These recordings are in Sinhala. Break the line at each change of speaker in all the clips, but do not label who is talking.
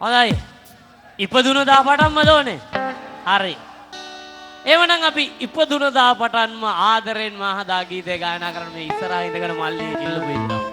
හොඳයි. ඉපදුන දා පටන්ම දෝනේ. හරි. එවනම් අපි ඉපදුන දා පටන්ම ආදරෙන් මහදා ගීතය ගායනා කරන මේ ඉස්සරහා ඉඳගෙන මල්ලි කිල්ලපු ඉන්නවා.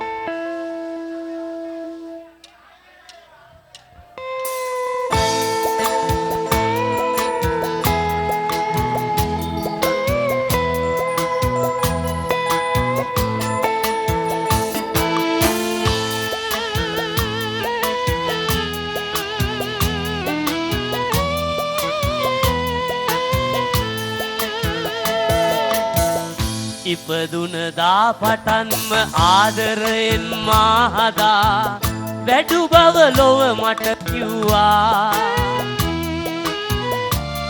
ඉපදුන දා පටන්ම ආදරයෙන් මහදා වැඩු බව ලොව මට කිව්වා.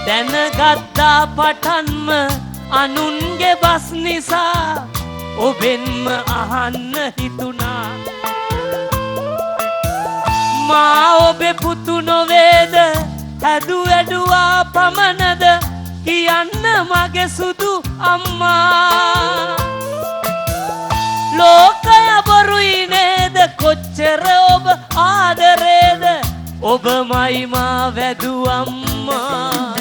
දැනගත්තා පටන්ම අනුන්ගේ බස් නිසා ඔබෙන්ම අහන්න හිතුණා. මා ඔබේ පුතු නොවේද හැදු වැඩුවා පමණද කියන්න මගේ සුදු අම්මා. ලෝකය බොරුයි නේද කොච්චර ඔබ ආදරේද ඔබමයි මා වැදු අම්මා.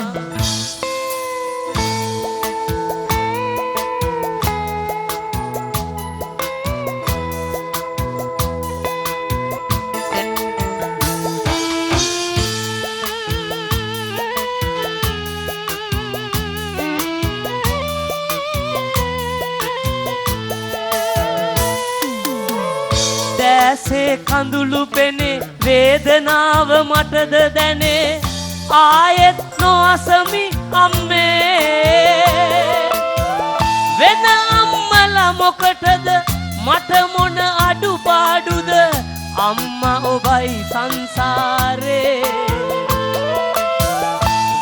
දැසේ කඳුළු පෙනේ වේදනාව මටද දැනේ ආයෙත් නොඅසමි අම්මේ. වෙන අම්මලා මොකටද මට මොන අඩුපාඩුද අම්මා ඔබයි සංසාරේ.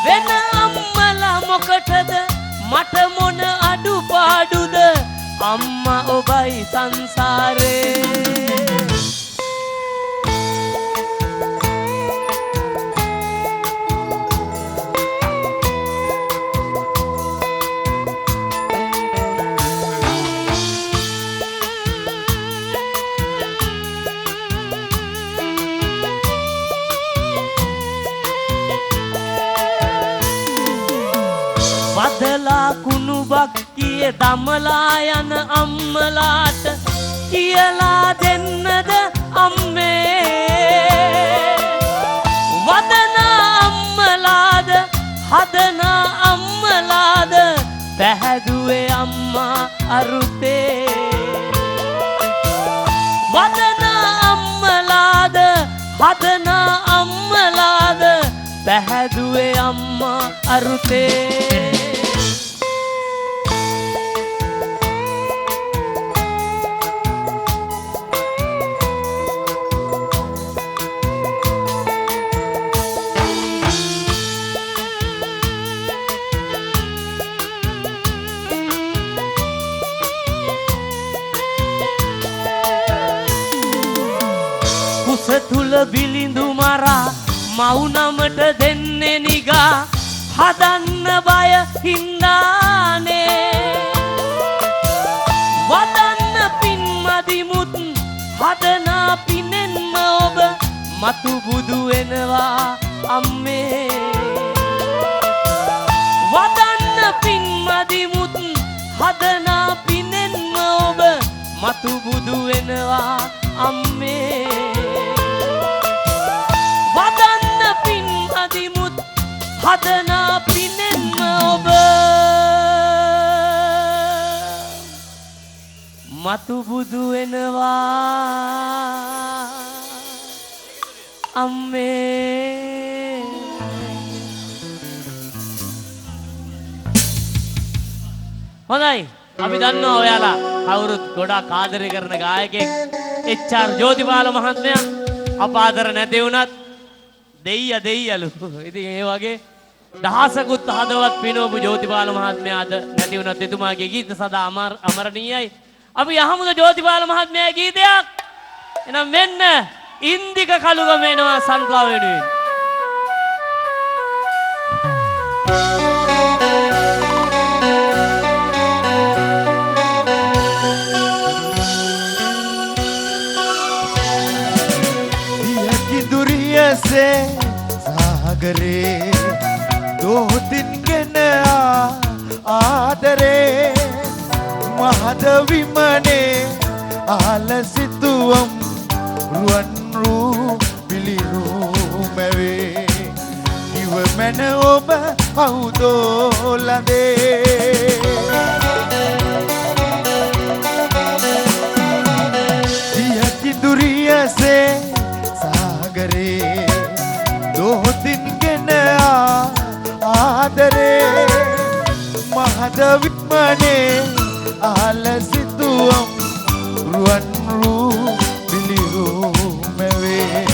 වෙන අම්මලා මොකටද මට මොන අඩුපාඩුද අම්මා ඔබයි සංසාරේ. වදලා කුණුබක් කිය දමලා යන අම්මලාට කියලා දෙන්නද අම්මේ. වදන අම්මලාද හදන අම්මලාද පැහැදුවේ අම්මා අරුතේ. වදන අම්මලාද හදන අම්මලාද පැහැදුවේ අම්මා අරුතේ. තුල බිලිඳු මරා මවුනමට දෙන්නේ නිගා හදන්න බය හින්දානේ. වදන්න පින්මදිමුත් හදන පිනෙන්ම ඔබ මතු බුදු වෙනවා අම්මේ. වදන්න පින්මදිමුත් හදන පිනෙන්ම ඔබ මතු බුදු වෙනවා අම්මේ. වදන්න පින්මදිමුත් හදන පිනෙන්ම ඔබ මතු බුදු වෙනවා අම්මේ. හොඳයි අපි දන්නවා ඔයාලා කවුරුත් ගොඩාක් ආදරය කරන ගායකයෙක් එච්.ආර්. ජෝතිපාල මහත්මයා. අප ආදර නැති වුණත් දෙයියලු. ඉතින් ඒ වගේ දහසකුත් හදවත් පිනවපු ජෝතිපාල මහත්මයා අද නැති වුණත් එතුමාගේ ගීත සදා අමරණීයයි. අපි යහමුද ජෝතිපාල මහත්මයාගේ ගීතයක්. එහෙනම් මෙන්න ඉන්දික කලුගම එනවා සන්ෆ්ලවර් වෙනුවෙන්.
से सागरे दो दिन ගෙන ආදරේ මහද විමනේ ආලසිතුවම් රුවන් රූ පිළිරූ මැවේ ඉව මැන ඔබ කවුදෝ ලඳේ दुरिया से सागरे दो दिन ගෙන ආදරේ මහදවිමනේ ආලසිතුවම් රුවන් රූ පිළිරූ මැවේ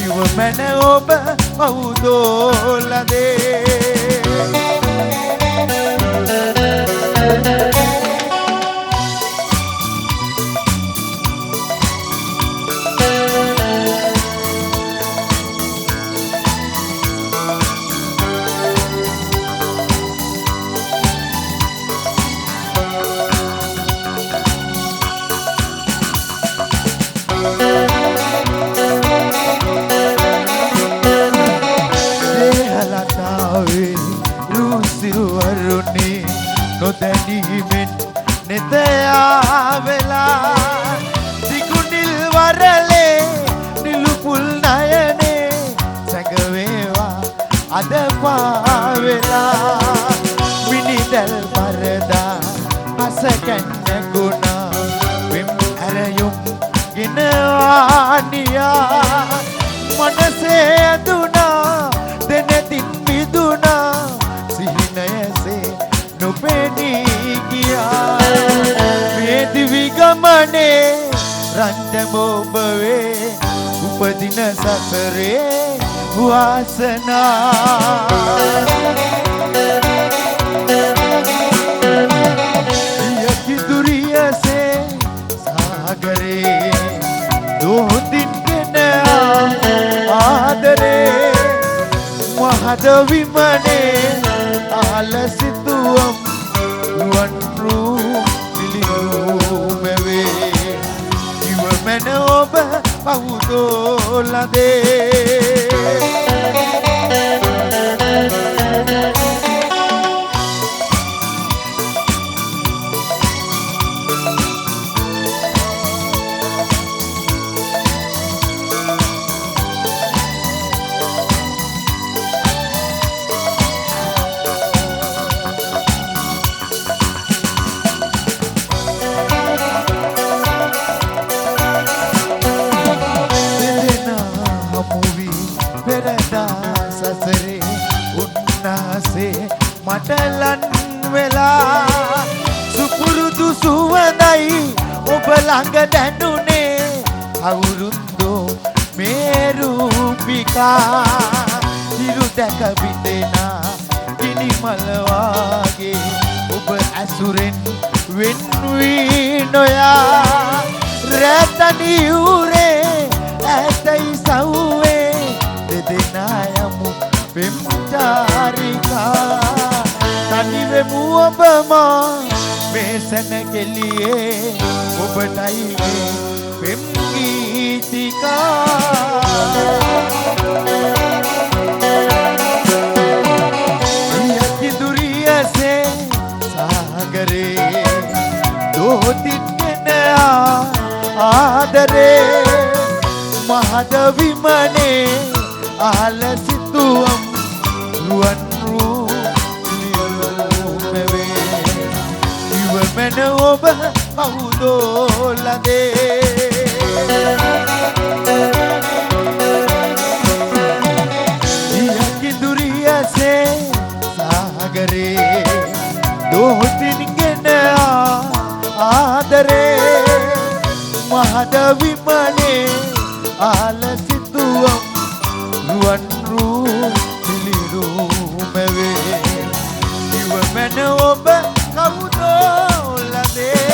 ඉව මැන ඔබ කවුදෝ ලඳේ නොදැනීමෙන් නෙතයා වෙලා දිගුනිල් වරලේ නිලුපුල් නයනේ සැඟවේවා අද පාවෙලා මිනිදැල් පරදා අස කැන්න ගුණා වෙම් ඇරයුම් ගෙනවානියා මනසේ ඇදුනා දෙනෙතින් මිදුනා සිහිනයසේ නොපෙනී ගියා මේ දිවි ගමනේ රන්දම ඔබ වේ උපදින සසරේ වාසනා යකි දුරිය සේ सागरे दो दिन ගෙන ආදරේ මහද විමනේ ආලසිතුවම් රුවන් රූ පිළිරූ මැවේ ඉව මැන ඔබ කවුදෝ ලඳේ මටලන් වෙලා සුපුරුදු සුවඳයි ඔබ ළඟ දැනුනේ අවුරුද්දෝ මේරුපිකා හිරු දැක බිඳෙනා කිනිමල වාගේ ඔබ ඇසුරෙන් වෙන් වී නොයා රැතනි උරේ ඇතයි සව්වේ දෙදෙනා යමු පෙම් චාරිකා තනිවෙමු ඔබමා මේ සැනකෙළියේ ඔබටයි මේ පෙම් ගීතිකා යකි දුරිය සේ सागरे दो दिन ගෙන ආදරේ මහද විමනේ ආලසිතුවම් රුවන් රූ ඉව මැන ඔබ කවුදෝ ලඳේ යකි දුරිය සේ सागरे दो दिन ගෙන ආදරේ මහද විමනේ ආලසිතුවම් රුවන් රූ පිළිරූ මැවේ ඉව මැන ඔබ කවුදෝ ලඳේ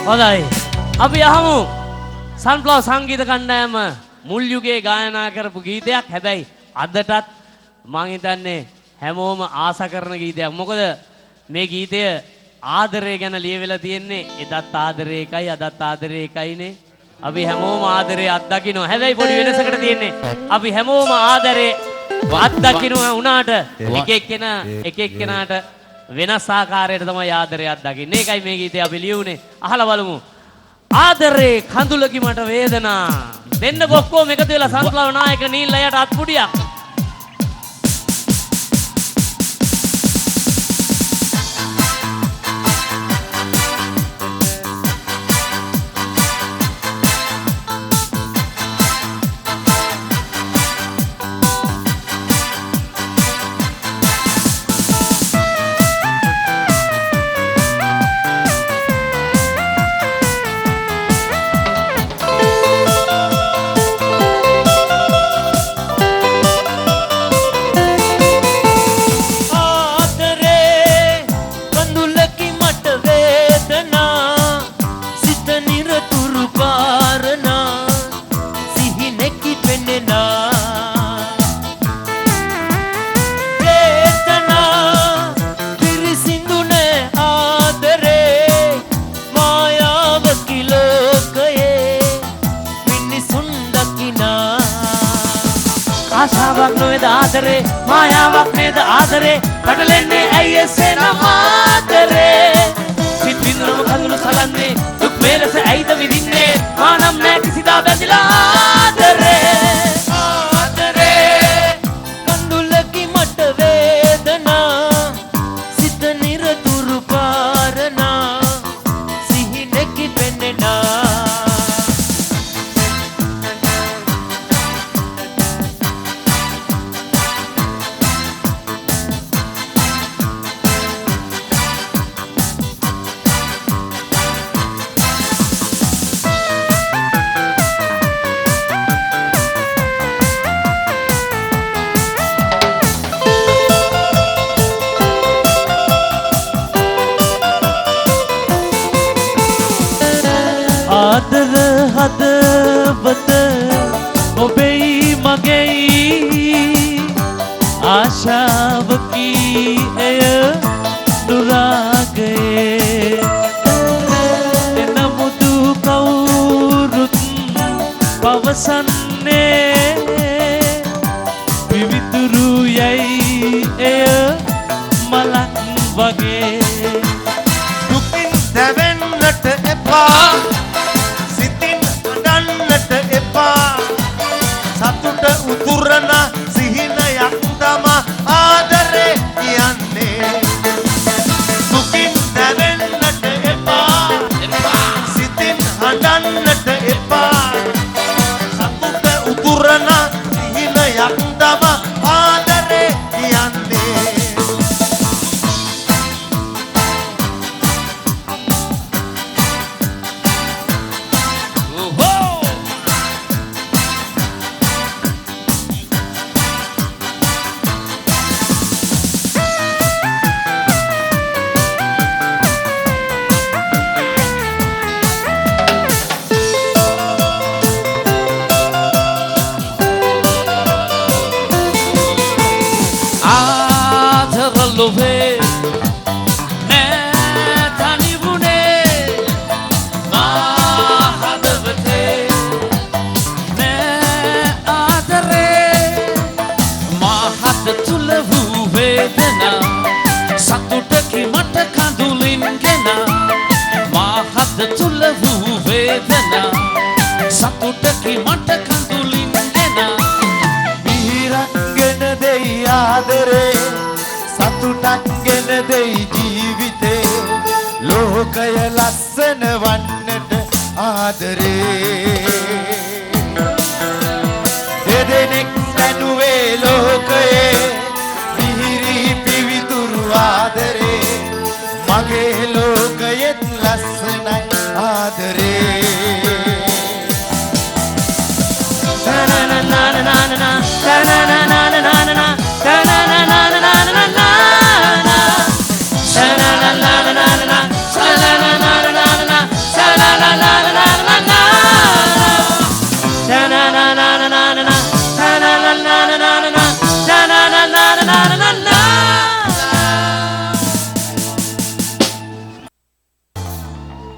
හොඳයි අපි අහමු සන්ෆ්ලවර් සංගීත කණ්ඩායම මුල් යුගයේ ගායනා කරපු ගීතයක්. හැබැයි අදටත් මං හිතන්නේ හැමෝම ආස කරන ගීතයක්. මොකද මේ ගීතය ආදරය ගැන ලියවිලා තියෙන්නේ එදත් ආදරේ එකයි අදත් ආදරේ එකයිනේ. අපි හැමෝම ආදරේ අත්දකින්න. හැබැයි පොඩි වෙනසකට තියෙන්නේ. අපි හැමෝම ආදරේ අත්දකින්න උනාට එක එක්කෙනාට වෙනස් ආකාරයකට තමයි ආදරය අත්දකින්නේ. ඒකයි මේ ගීතේ අපි ලියුනේ. අහලා බලමු. ආදරේ කඳුලකි මට වේදනා. දෙන්න ඔක්කොම එකතු වෙලා සංස්ලාව නායක නීල්ලයට අත්පුඩියක්. ආශාවක් නොවේද ආදරේ මායාවක් නේද ආදරේ පැටලෙන්නේ ඇයි එසේ නම් ආදරේ සිත් විඳුනම කඳුළු සලන්නේ දුක් වේලස ඇයිද විඳින්නේ මා නම් නෑ කිසිදා බැඳිලා ආදරේ කඳුලකි මට වේදනා සිත නිරතුරු පාරනා සිහිනෙකි පෙන්නෙනා ආදර හදවත ඔබෙයි මගෙයි ආශාවකි එය දුරාගයේ එනමුදු කවුරුත් පවසන්නේ විවිතුරු යයි එය මලක් වගේ
දුකින් දැවෙන්නට එපා සතුට උතුරන සිහිනයක් තම ආදරේ කියන්නේ දුකින් දැවෙන්නට එපා සිතින් හඬන්නට එපා සතුට උතුරන සිහිනයක් තම ආදරේ කියන්නේ
ලොවේ නෑ තනිවුනේ මා හදවතේ නෑ ආදරේ මා හද තුල වූ වේදනා සතුටකි මට කඳුලින් ගෙනා මා හද තුල වූ වේදනා සතුටකි මට කඳුලින් ගෙනා
ඉරගෙන දෙයි ආදරේ සතුටක් ගෙන දෙයි ජීවිතේ ලෝකය ලස්සන වන්නට ආදරේ